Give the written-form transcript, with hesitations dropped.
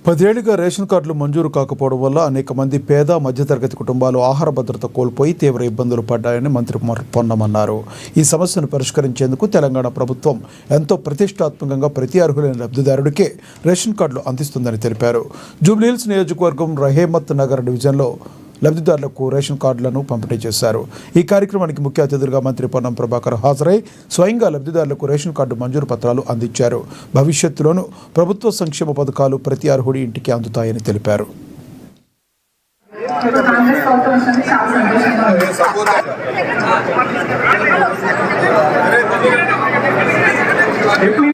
10 ఏళ్లుగా రేషన్ కార్డులు మంజూరు కాకపోవడం వల్ల అనేక మంది పేద మధ్యతరగతి కుటుంబాలు ఆహార భద్రత కోల్పోయి తీవ్ర ఇబ్బందులు పడ్డాయని మంత్రి పొన్నం అన్నారు. ఈ సమస్యను పరిష్కరించేందుకు తెలంగాణ ప్రభుత్వం ఎంతో ప్రతిష్టాత్మకంగా ప్రతి అర్హులైన లబ్ధిదారుడికే రేషన్ కార్డులు అందిస్తుందని తెలిపారు. జూబ్లీహిల్స్ నియోజకవర్గం రహేమత్ నగర్ డివిజన్లో లబ్ధిదారులకు రేషన్ కార్డులను పంపిణీ చేశారు. ఈ కార్యక్రమానికి ముఖ్య అతిథులుగా మంత్రి పొన్నం ప్రభాకర్ హాజరై స్వయంగా లబ్ధిదారులకు రేషన్ కార్డు మంజూరు పత్రాలు అందించారు. భవిష్యత్తులోనూ ప్రభుత్వ సంక్షేమ పథకాలు ప్రతి అర్హుడి ఇంటికి అందుతాయని తెలిపారు. ఎప్పుడు